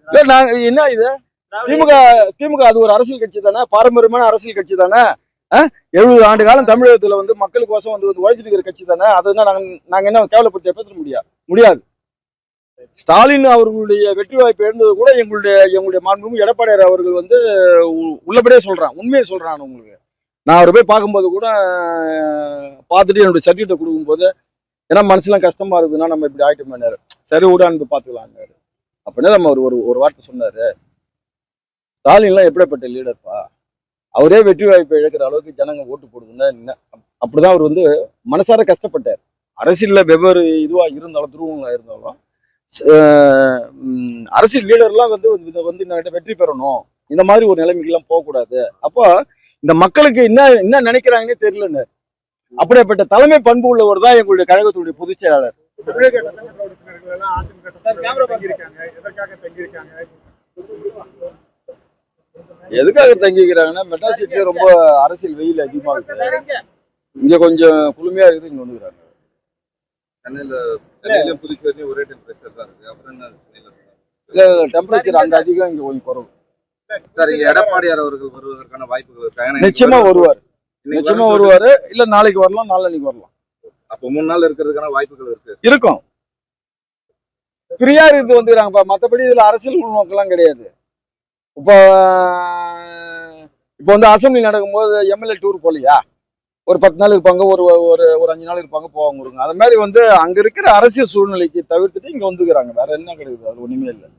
இல்ல நாங்க என்ன இது திமுக திமுக அது ஒரு அரசியல் கட்சி தானே, பாரம்பரியமான அரசியல் கட்சி தானே. 70 ஆண்டு காலம் தமிழகத்துல வந்து மக்களுக்கோசம் வந்து உழைச்சிட்டு இருக்கிற கட்சி தானே. அதை நாங்க என்ன கேவலப்படுத்த பேச முடியாது. ஸ்டாலின் அவர்களுடைய வெற்றி வாய்ப்பு எழுந்தது கூட எங்களுடைய மாண்புமிகு எடப்பாடியார் அவர்கள் வந்து உள்ளபடியே சொல்றான், உண்மையை சொல்றான். உங்களுக்கு நான் அவரை போய் பார்க்கும்போது கூட பார்த்துட்டு என்னுடைய சர்டிஃபிகேட் கொடுக்கும்போது, ஏன்னா மனசுலாம் கஷ்டமா இருக்குதுன்னா நம்ம இப்படி ஆயிட்டோம், சரி விடான்னு பாத்துக்கலாங்க அப்படின்னு நம்ம ஒரு வார்த்தை சொன்னாரு. ஸ்டாலின்லாம் எப்படிப்பட்ட லீடர்ப்பா, அவரே வெற்றி வாய்ப்பை இழக்கிற அளவுக்கு ஜனங்க ஓட்டு போடுதுன்னா அப்படிதான் அவர் வந்து மனசார கஷ்டப்பட்டார். அரசியல்ல வெவ்வேறு இதுவா இருந்தாலும் துருவங்களா இருந்தாலும் அரசியல் லீடர்லாம் வந்து வெற்றி பெறணும், இந்த மாதிரி ஒரு நிலைமைக்கு எல்லாம் போகக்கூடாது. அப்போ இந்த மக்களுக்கு என்ன நினைக்கிறாங்கன்னே தெரியலன்னு அப்படிப்பட்ட தலைமை பண்பு உள்ளவர் தான் எங்களுடைய கழகத்துடைய பொதுச் செயலாளர். எதுக்காக தங்கிக்கிறாங்கன்னா மெட்ராஸ் சிட்டில ரொம்ப அரசியல் வெயில் அதிகமா இருக்கு, இங்க கொஞ்சம் குளுமையா இருக்குது, இங்க வந்துக்கிறாங்க. ஒரே டெம்பரேச்சர் தான் இருக்கு. அப்புறம் என்ன டெம்பரேச்சர் அங்க அதிகம், இங்க கொஞ்சம் குறைவு. சார், இங்க எடப்பாடியார் அவர்கள் வருவதற்கான வாய்ப்புகள் இருக்காங்க. நிச்சயமா வருவாரு. இல்ல நாளைக்கு வரலாம், நாளைக்கு வரலாம். அப்போ 3 நாள் இருக்கிறதுக்கான வாய்ப்புகள் இருக்கும். ஃப்ரீயா இருந்து வந்துக்கிறாங்கப்பா, மற்றபடி இதுல அரசியல் உள்நோக்கெல்லாம் கிடையாது. இப்போ வந்து அசம்பிளி நடக்கும்போது எம்எல்ஏ டூர் போலியா, ஒரு 10 நாள் இருப்பாங்க, ஒரு 5 நாள் இருப்பாங்க, போவாங்க. அது மாதிரி வந்து அங்க இருக்கிற அரசியல் சூழ்நிலைக்கு தவிர்த்துட்டு இங்க வந்துக்கிறாங்க. வேற என்ன கிடையாது, அது ஒண்ணுமே இல்லை.